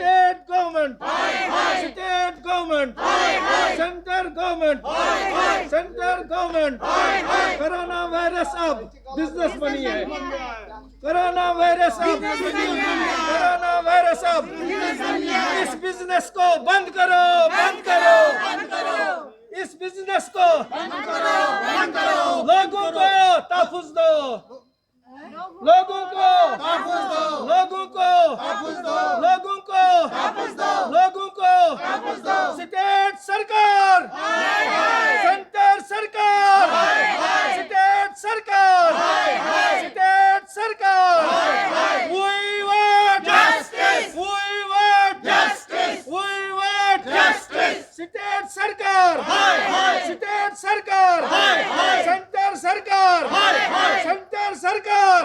State government, state government, center government, center government. Corona virus अब business बनी है, corona virus अब, corona virus अब, इस बिजनेस को बंद करो, बंद करो, बंद करो, इस बिजनेस को बंद करो, बंद करो, लोगों को तहफ़्फ़ुज़ दो, लोगों को तहफ़्फ़ुज़ दो, लोगों को तहफ़्फ़ुज़ दो, लोगों को तहफ़्फ़ुज़ दो, लोगों को तहफ़्फ़ुज़ दो। स्टेट सरकार, सेंटर सरकार, स्टेट सरकार, स्टेट सरकार, we want justice, we want justice, we want justice. State सरकार, स्टेट सरकार, सेंटर सरकार, सेंटर सरकार।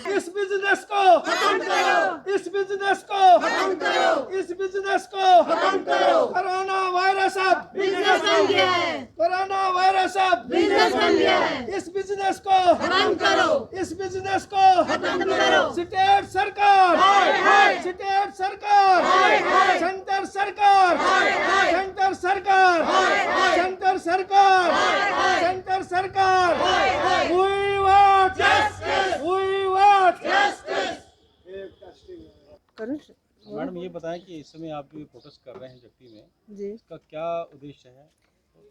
इस बिजनेस को खत्म करो, इस बिजनेस को खत्म करो, इस बिजनेस को खत्म करो। कोरोना वायरस अब बिजनेस बन गया है, कोरोना वायरस अब बिजनेस बन गया है, इस बिजनेस को खत्म करो, इस बिजनेस को खत्म करो। स्टेट सरकार, स्टेट सरकार, सेंटर सरकार, सेंटर सरकार, सेंटर सरकार, सेंटर सरकार। We want justice, we want justice. Madam ये बताएं कि इस समय आप जो प्रोटेस्ट कर रहे हैं जगती में, जी इसका क्या उद्देश्य है,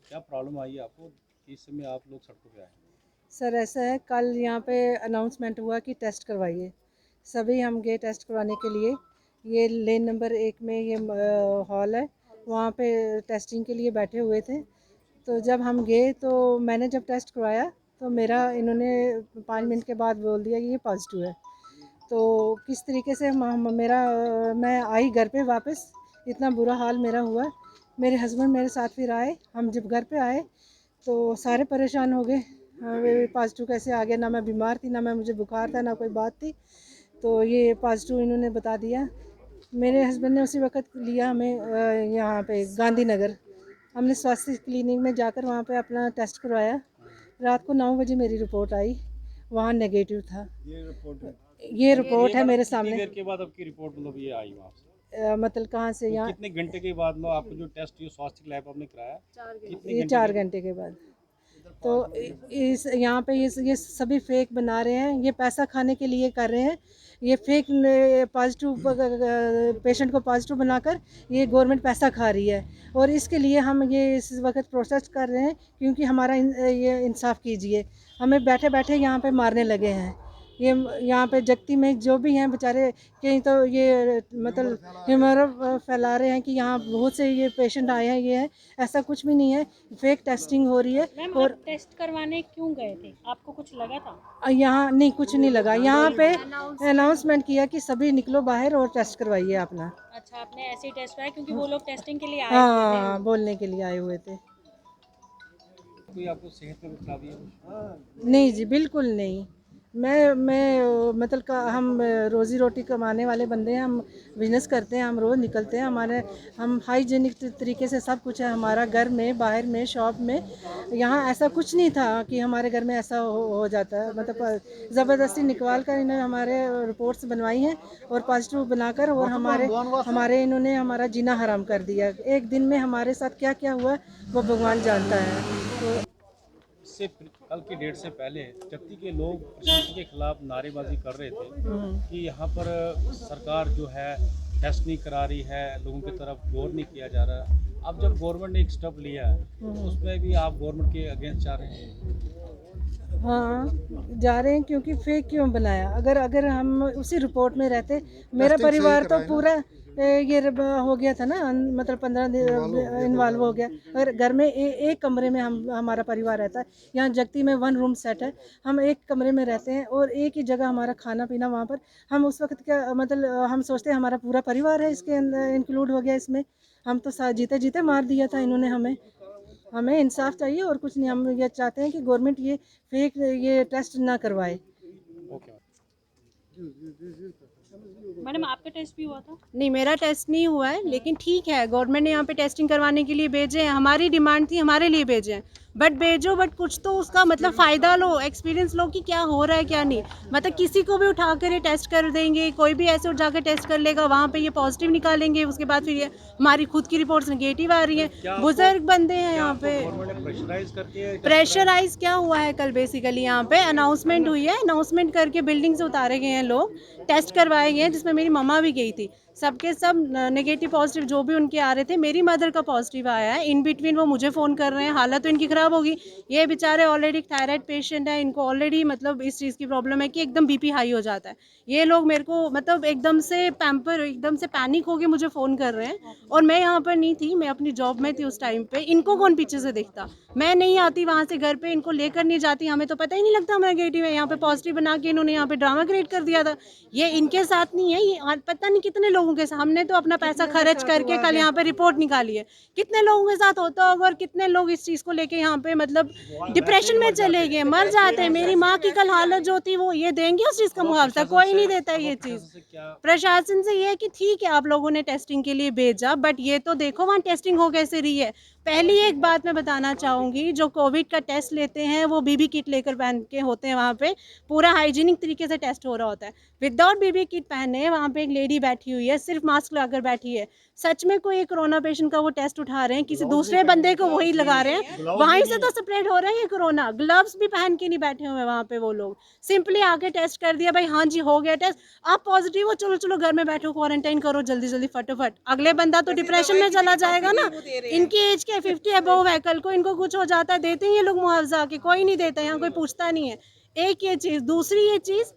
क्या प्रॉब्लम आई है आपको कि इस समय आप लोग सड़कों पे आए हैं? सर, ऐसा है, कल यहाँ पे अनाउंसमेंट हुआ कि टेस्ट करवाइए। सभी हम गए टेस्ट करवाने के लिए। ये लेन नंबर 1 में ये हॉल है, वहाँ पे टेस्टिंग के लिए बैठे हुए थे। तो जब हम गए तो मैंने जब टेस्ट करवाया तो मेरा इन्होंने 5 मिनट के बाद बोल दिया कि ये पॉजिटिव है। तो किस तरीके से मैं आई घर पे वापस, इतना बुरा हाल मेरा हुआ। मेरे हस्बैंड मेरे साथ फिर आए। हम जब घर पे आए तो सारे परेशान हो गए, पॉजिटिव कैसे आ गया। ना मैं बीमार थी, ना मुझे बुखार था, ना कोई बात थी। तो ये पॉजिटिव इन्होंने बता दिया। मेरे हस्बैंड ने उसी वक्त लिया हमें यहाँ पे गांधीनगर। हमने स्वास्थ्य क्लिनिक में जाकर वहाँ पे अपना टेस्ट करवाया। रात को 9 बजे मेरी रिपोर्ट आई, वहाँ नेगेटिव था। ये रिपोर्ट है मेरे कितनी सामने। देर के बाद आपकी रिपोर्ट मतलब ये आई वहाँ से? मतलब कहाँ से? तो यहाँ कितने घंटे के बाद मतलब आपको जो टेस्ट जो स्वास्थ्य लैब आपने कराया, कितने ये घंटे 4 घंटे के बाद। तो इस यहाँ पे ये सभी फेक बना रहे हैं, ये पैसा खाने के लिए कर रहे हैं। ये फेक पॉजिटिव पेशेंट को पॉजिटिव बनाकर ये गवर्नमेंट पैसा खा रही है। और इसके लिए हम ये इस वक्त प्रोटेस्ट कर रहे हैं क्योंकि हमारा ये इंसाफ कीजिए। हमें बैठे बैठे यहाँ पे मारने लगे हैं। ये यहाँ पे जगती में जो भी हैं बेचारे, कहीं तो ये मतलब ह्यूमर फैला रहे हैं कि यहाँ बहुत से ये पेशेंट आए हैं। ये है, ऐसा कुछ भी नहीं है, फेक टेस्टिंग हो रही है। मैम, और आप टेस्ट करवाने क्यों गए थे? आपको कुछ लगा था? यहाँ नहीं, कुछ नहीं लगा। यहाँ पे अनाउंसमेंट किया कि सभी निकलो बाहर और टेस्ट करवाइए अपना। अच्छा, आपने ऐसे ही टेस्ट कराया क्योंकि वो लोग टेस्टिंग के लिए आए हुए हाँ, बोलने के लिए आए हुए थे। कोई आपको सेहत में कुछ खराबी है? नहीं जी, बिल्कुल नहीं। मैं मतलब हम रोज़ी रोटी कमाने वाले बंदे हैं। हम बिजनेस करते हैं, हम रोज़ निकलते हैं। हम हाइजीनिक तरीके से सब कुछ है हमारा, घर में, बाहर में, शॉप में। यहाँ ऐसा कुछ नहीं था कि हमारे घर में ऐसा हो जाता है। मतलब ज़बरदस्ती निकाल कर इन्होंने हमारे रिपोर्ट्स बनवाई हैं और पॉजिटिव बनाकर और हमारे इन्होंने हमारा जीना हराम कर दिया। एक दिन में हमारे साथ क्या क्या हुआ वो भगवान जानता है। तो इससे कल की डेट से पहले जगती के लोग प्रशासन के खिलाफ नारेबाजी कर रहे थे कि यहाँ पर सरकार जो है टेस्ट नहीं करा रही है, लोगों की तरफ गौर नहीं किया जा रहा। अब जब गवर्नमेंट ने एक स्टेप लिया है तो उसमें भी आप गवर्नमेंट के अगेंस्ट जा रहे हैं? हाँ, जा रहे हैं क्योंकि फेक क्यों बनाया। अगर हम उसी रिपोर्ट में रहते, मेरा परिवार तो पूरा हो गया था ना, मतलब 15 दिन इन्वॉल्व हो गया। अगर घर में एक कमरे में हमारा परिवार रहता है। यहाँ जगती में 1 रूम सेट है, हम एक कमरे में रहते हैं और एक ही जगह हमारा खाना पीना वहाँ पर। हम उस वक्त क्या मतलब हम सोचते हैं हमारा पूरा परिवार है इसके अंदर इंक्लूड हो गया इसमें। हम तो जीते जीते मार दिया था इन्होंने हमें इंसाफ चाहिए और कुछ नहीं। हम ये चाहते हैं कि गवर्नमेंट ये फेक ये टेस्ट ना करवाए। ओके। मैडम आपका टेस्ट भी हुआ था? नहीं, मेरा टेस्ट नहीं हुआ है, लेकिन ठीक है, गवर्नमेंट ने यहाँ पे टेस्टिंग करवाने के लिए भेजे हैं। हमारी डिमांड थी, हमारे लिए भेजे हैं, बट भेजो, बट कुछ तो उसका मतलब फ़ायदा लो, एक्सपीरियंस लो कि क्या हो रहा है क्या नहीं। मतलब किसी को भी उठा कर ये टेस्ट कर देंगे, कोई भी ऐसे उठा कर टेस्ट कर लेगा, वहाँ पे ये पॉजिटिव निकालेंगे, उसके बाद फिर ये हमारी खुद की रिपोर्ट्स नेगेटिव आ रही है। बुजुर्ग बंदे हैं यहाँ पे, प्रेशराइज करती है? प्रेशराइज क्या हुआ है, कल बेसिकली यहाँ पे अनाउंसमेंट हुई है, अनाउंसमेंट करके बिल्डिंग से उतारे गए हैं लोग, टेस्ट करवाए गए हैं, जिसमें मेरी मम्मा भी गई थी। सबके सब नेगेटिव पॉजिटिव जो भी उनके आ रहे थे, मेरी मदर का पॉजिटिव आया है। इन बिटवीन वो मुझे फ़ोन कर रहे हैं, हालत तो इनकी ख़राब होगी। ये बेचारे ऑलरेडी थायराइड पेशेंट है, इनको ऑलरेडी मतलब इस चीज़ की प्रॉब्लम है कि एकदम बीपी हाई हो जाता है। ये लोग मेरे को मतलब एकदम से एकदम से पैनिक होके मुझे फ़ोन कर रहे हैं, और मैं यहाँ पर नहीं थी, मैं अपनी जॉब में थी उस टाइम पे। इनको कौन पीछे से देखता, मैं नहीं आती वहाँ से घर पे, इनको लेकर नहीं जाती, हमें तो पता ही नहीं लगता हमारा नेगेटिव है। यहाँ पे पॉजिटिव बना के इन्होंने यहाँ पे ड्रामा क्रिएट कर दिया था। ये इनके साथ नहीं है, ये पता नहीं कितने लोगों के साथ, हमने तो अपना पैसा खर्च करके कल यहाँ पे रिपोर्ट निकाली है, कितने लोगों के साथ होता होगा, और कितने लोग इस चीज़ को लेके यहाँ पे मतलब डिप्रेशन में चले गए, मर जाते हैं। मेरी माँ की कल हालत जो थी, वो ये देंगे उस चीज़ का मुआवजा, कोई नहीं देता ये चीज़। प्रशासन से ये है कि ठीक है आप लोगों ने टेस्टिंग के लिए भेजा, बट ये तो देखो वहाँ टेस्टिंग हो कैसे रही है। पहली एक बात मैं बताना चाहूँगी, जो कोविड का टेस्ट लेते हैं वो बीबी किट लेकर पहन के होते हैं, वहाँ पे पूरा हाइजीनिक तरीके से टेस्ट हो रहा होता है। विदाउट बीबी किट पहने वहाँ पे एक लेडी बैठी हुई है, सिर्फ मास्क लगाकर बैठी है। सच में कोई कोरोना पेशेंट का वो टेस्ट उठा रहे हैं, किसी दूसरे बंदे को वही लगा रहे हैं, वहीं से तो स्प्रेड हो रहा है ये कोरोना। ग्लव्स भी पहन के नहीं बैठे हुए वहाँ पे वो लोग, सिंपली आके टेस्ट कर दिया, भाई हाँ जी हो गया टेस्ट, आप पॉजिटिव हो, चलो चलो घर में बैठो, क्वारंटाइन करो जल्दी जल्दी फटाफट। अगले बंदा तो डिप्रेशन में चला जाएगा ना। इनकी एज के 50 अबव है, कल को इनको कुछ हो जाता है, देते हैं ये लोग मुआवजा के? कोई नहीं देता, यहाँ कोई पूछता नहीं है। एक ये चीज़, दूसरी ये चीज़,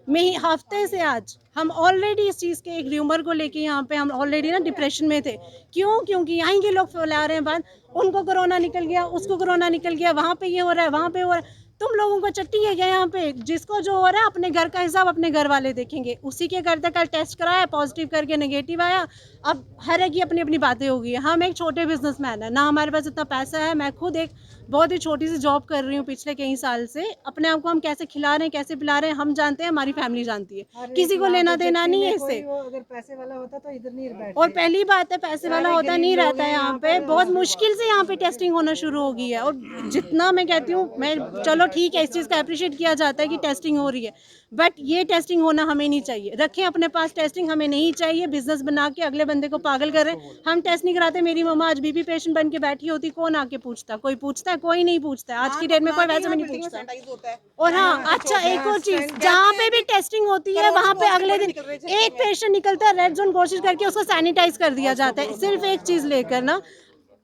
में हफ्ते से आज हम ऑलरेडी इस चीज़ के एक र्यूमर को लेके यहाँ पे हम ऑलरेडी ना डिप्रेशन में थे। क्यों? क्योंकि यहाँ के लोग फैला रहे हैं बात, उनको कोरोना निकल गया, उसको कोरोना निकल गया, वहाँ पे ये हो रहा है, वहाँ पे हो रहा है। तुम लोगों को चट्टी है क्या यहाँ पे? जिसको जो हो रहा है अपने घर का हिसाब अपने घर वाले देखेंगे, उसी के करते कल टेस्ट कराया, पॉजिटिव करके नेगेटिव आया। अब हर एक की अपनी अपनी बातें हो गई है। हम एक छोटे बिजनेसमैन है ना, हमारे पास इतना पैसा है। मैं खुद एक बहुत ही छोटी सी जॉब कर रही हूँ पिछले कई साल से। अपने आप को हम कैसे खिला रहे हैं, कैसे पिला रहे हैं, हम जानते हैं, हमारी फैमिली जानती है, किसी को लेना देना नहीं है इससे। अगर पैसे वाला होता तो इधर नहीं बैठते। और पहली बात है, पैसे वाला होता नहीं रहता है यहाँ पे, बहुत मुश्किल से यहाँ पे टेस्टिंग होना शुरू हो गई है। और जितना मैं कहती हूँ, मैं चलो ठीक है, इस चीज़ का अप्रिशिएट किया जाता है कि टेस्टिंग हो रही है, बट ये टेस्टिंग होना हमें नहीं चाहिए। रखें अपने पास टेस्टिंग, हमें नहीं चाहिए बिजनेस बना के अगले बंदे को पागल कर रहे हैं। हम टेस्ट नहीं कराते, मेरी मम्मा आज बीपी पेशेंट बन के बैठी होती, कौन आके पूछता? कोई पूछता है? कोई नहीं पूछता है। आज की डेट में कोई वैसे में नहीं पूछता। और हाँ, अच्छा एक और चीज़, जहाँ पे भी टेस्टिंग होती है वहाँ पे अगले दिन एक पेशेंट निकलता है, रेड जोन कोशिश करके उसको सैनिटाइज कर दिया जाता है, सिर्फ एक चीज़ लेकर ना।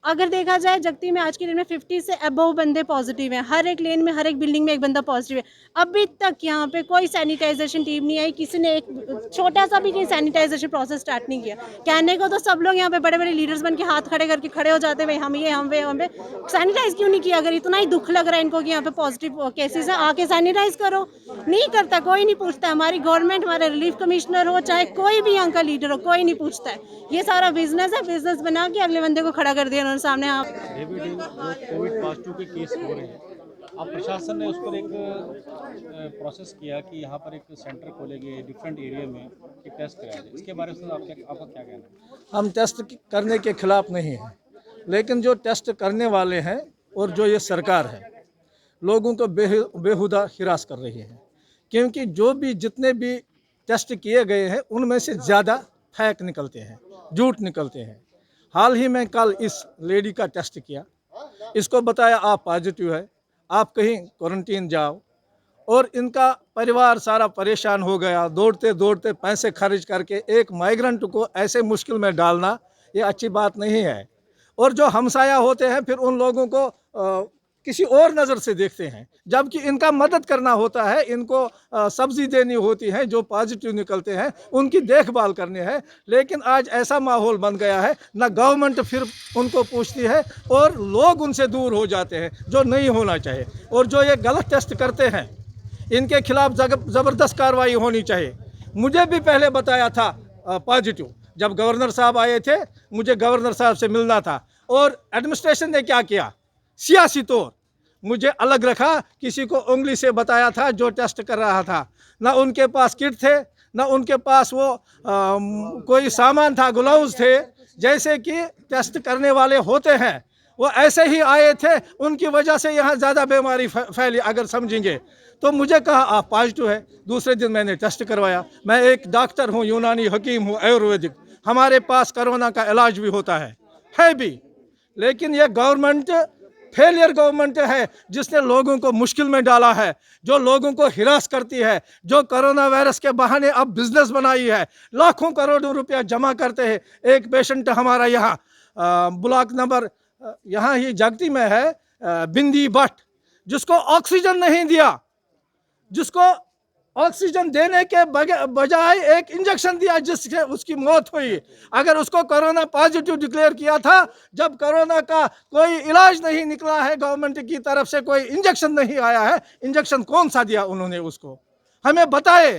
अगर देखा जाए जगती में आज के दिन में 50 से अबव बंदे पॉजिटिव हैं, हर एक लेन में, हर एक बिल्डिंग में एक बंदा पॉजिटिव है। अभी तक यहाँ पे कोई सैनिटाइजेशन टीम नहीं आई, किसी ने एक छोटा सा भी कहीं सैनिटाइजेशन प्रोसेस स्टार्ट नहीं किया। कहने को तो सब लोग यहाँ पे बड़े बड़े लीडर्स बन के हाथ खड़े करके खड़े हो जाते हैं, भाई हम ये हम वे हम वे, सैनिटाइज क्यों नहीं किया? अगर इतना ही दुख लग रहा है इनको कि यहाँ पे पॉजिटिव केसेस है, आके सैनिटाइज करो। नहीं करता, कोई नहीं पूछता। हमारी गवर्नमेंट, हमारे रिलीफ कमिश्नर हो, चाहे कोई भी यहाँ का लीडर हो, कोई नहीं पूछता है। ये सारा बिजनेस है, बिजनेस बना के अगले बंदे को खड़ा कर दिया सामने। आप कोविड पॉजिटिव के केस हो रहे हैं, अब प्रशासन ने उस पर एक प्रोसेस किया कि यहाँ पर एक सेंटर खोलेंगे डिफरेंट एरिया में, एक टेस्ट कराया जाए। इसके बारे में आपका क्या कहना है? हम टेस्ट करने के खिलाफ नहीं हैं, लेकिन जो टेस्ट करने वाले हैं और जो ये सरकार है, लोगों को बेहुदा हिरास कर रही है। क्योंकि जो भी जितने भी टेस्ट किए गए हैं उनमें से ज़्यादा फेक निकलते हैं, झूठ निकलते हैं। हाल ही में कल इस लेडी का टेस्ट किया, इसको बताया आप पॉजिटिव है, आप कहीं क्वारंटीन जाओ, और इनका परिवार सारा परेशान हो गया। दौड़ते दौड़ते पैसे खर्च करके एक माइग्रेंट को ऐसे मुश्किल में डालना, ये अच्छी बात नहीं है। और जो हमसाया होते हैं फिर उन लोगों को किसी और नज़र से देखते हैं, जबकि इनका मदद करना होता है, इनको सब्जी देनी होती है, जो पॉजिटिव निकलते हैं उनकी देखभाल करनी है। लेकिन आज ऐसा माहौल बन गया है, ना गवर्नमेंट फिर उनको पूछती है और लोग उनसे दूर हो जाते हैं, जो नहीं होना चाहिए। और जो ये गलत टेस्ट करते हैं, इनके खिलाफ ज़बरदस्त कार्रवाई होनी चाहिए। मुझे भी पहले बताया था पॉजिटिव, जब गवर्नर साहब आए थे मुझे गवर्नर साहब से मिलना था, और एडमिनिस्ट्रेशन ने क्या किया, सियासी तौर मुझे अलग रखा, किसी को उंगली से बताया था जो टेस्ट कर रहा था। ना उनके पास किट थे, ना उनके पास वो कोई सामान था, ग्लव्स थे, जैसे कि टेस्ट करने वाले होते हैं वो ऐसे ही आए थे। उनकी वजह से यहाँ ज़्यादा बीमारी फैली अगर समझेंगे तो। मुझे कहा आप पॉजिटिव है, दूसरे दिन मैंने टेस्ट करवाया। मैं एक डॉक्टर हूँ, यूनानी हकीम हूँ, आयुर्वेदिक, हमारे पास कोरोना का इलाज भी होता है भी। लेकिन ये गवर्नमेंट फेलियर गवर्नमेंट है जिसने लोगों को मुश्किल में डाला है, जो लोगों को हिरास करती है, जो कोरोना वायरस के बहाने अब बिजनेस बनाई है, लाखों करोड़ों रुपया जमा करते हैं। एक पेशेंट हमारा यहाँ ब्लॉक नंबर यहाँ ही जगती में है, बिंदी भट्ट, जिसको ऑक्सीजन नहीं दिया, जिसको ऑक्सीजन देने के बजाय एक इंजेक्शन दिया जिससे उसकी मौत हुई। अगर उसको कोरोना पॉजिटिव डिक्लेयर किया था, जब कोरोना का कोई इलाज नहीं निकला है, गवर्नमेंट की तरफ से कोई इंजेक्शन नहीं आया है, इंजेक्शन कौन सा दिया उन्होंने उसको, हमें बताए।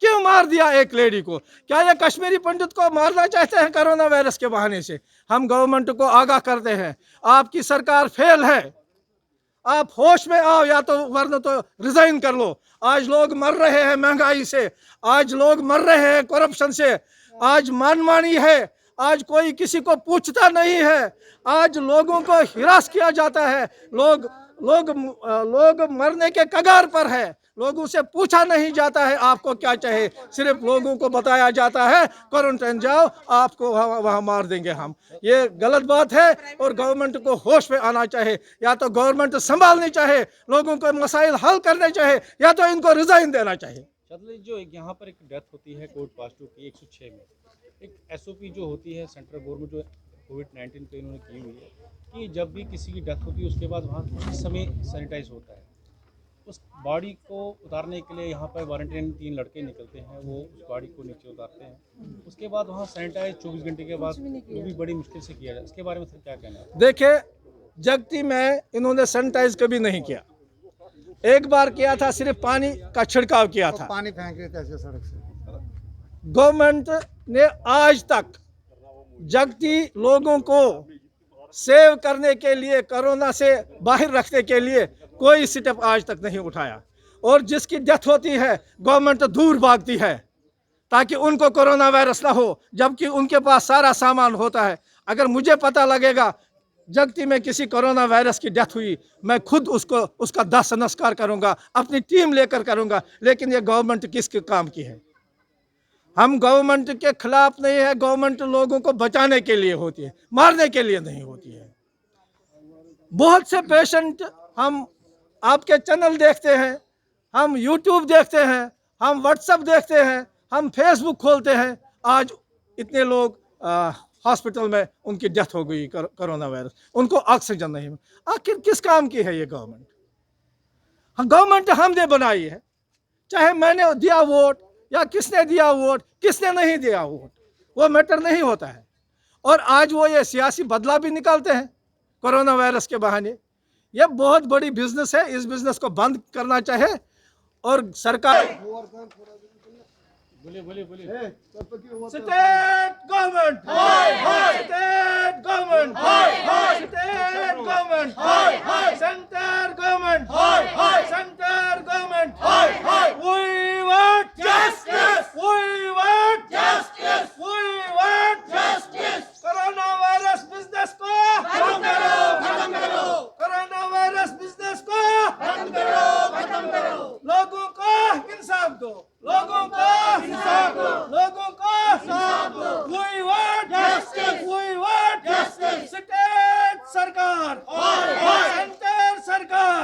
क्यों मार दिया एक लेडी को? क्या ये कश्मीरी पंडित को मारना चाहते हैं कोरोना वायरस के बहाने से? हम गवर्नमेंट को आगाह करते हैं, आपकी सरकार फेल है, आप होश में आओ, या तो वरना तो रिजाइन कर लो। आज लोग मर रहे हैं महंगाई से, आज लोग मर रहे हैं करप्शन से, आज मनमानी है, आज कोई किसी को पूछता नहीं है, आज लोगों को हिरास किया जाता है, लोग मरने के कगार पर है, लोगों से पूछा नहीं जाता है आपको क्या चाहिए, सिर्फ लोगों को बताया जाता है क्वारंटाइन जाओ, आपको वहाँ मार देंगे हम। ये गलत बात है और गवर्नमेंट को होश में आना चाहिए। या तो गवर्नमेंट संभालनी चाहिए, लोगों को मसाइल हल करने चाहिए, या तो इनको रिजाइन देना चाहिए। चंद्र, जो यहाँ पर एक डेथ होती है कोविड पॉजिटिव की 106 में, एक एसओपी जो होती है सेंट्रल गवर्नमेंट जो कोविड-19 पे इन्होंने की हुई है कि जब भी किसी की डेथ होती है उसके बाद वहाँ किस समय सैनिटाइज होता है। उस बॉडी को उतारने के लिए यहाँ पर वॉलंटियर 3 लड़के निकलते हैं, वो उस बॉडी को नीचे उतारते हैं, उसके बाद वहाँ सैनिटाइज 24 घंटे के बाद वो भी बड़ी मुश्किल से किया जाए। इसके बारे में सर क्या कहना है? देखिए, जगती में इन्होंने सैनिटाइज कभी नहीं किया, एक बार किया था, सिर्फ पानी का छिड़काव किया था, पानी फेंक रहे थे ऐसे सड़क से। गवर्नमेंट ने आज तक जगती लोगों को सेव करने के लिए, कोरोना से बाहर रखने के लिए कोई स्टेप आज तक नहीं उठाया। और जिसकी डेथ होती है गवर्नमेंट दूर भागती है ताकि उनको कोरोना वायरस ना हो, जबकि उनके पास सारा सामान होता है। अगर मुझे पता लगेगा जगती में किसी कोरोना वायरस की डेथ हुई, मैं खुद उसका दाह संस्कार करूंगा, अपनी टीम लेकर करूंगा। लेकिन ये गवर्नमेंट किसके काम की है? हम गवर्नमेंट के खिलाफ नहीं है, गवर्नमेंट लोगों को बचाने के लिए होती है, मारने के लिए नहीं होती है। बहुत से पेशेंट हम आपके चैनल देखते हैं, हम यूट्यूब देखते हैं, हम व्हाट्सएप देखते हैं, हम फेसबुक खोलते हैं, आज इतने लोग हॉस्पिटल में उनकी डेथ हो गई कोरोना वायरस, उनको ऑक्सीजन नहीं मिला। आखिर किस काम की है ये गवर्नमेंट? गवर्नमेंट हमने बनाई है, चाहे मैंने दिया वोट या किसने दिया वोट, किसने नहीं दिया वोट, वो मैटर नहीं होता है। और आज वो ये सियासी बदला भी निकालते हैं कोरोना वायरस के बहाने। ये बहुत बड़ी बिजनेस है, इस बिजनेस को बंद करना चाहिए। और सरकार state government, state government, state government, centre government, centre government, we want justice, we want justice, we want justice. Corona virus business को खत्म करो, खत्म करो, कोरोना वायरस बिजनेस को खत्म करो, खत्म करो। लोगों को इंसाफ दो, लोगों को इंसाफ दो, लोगों को इंसाफ दो। We want justice, we want justice. State सरकार, सेंटर सरकार,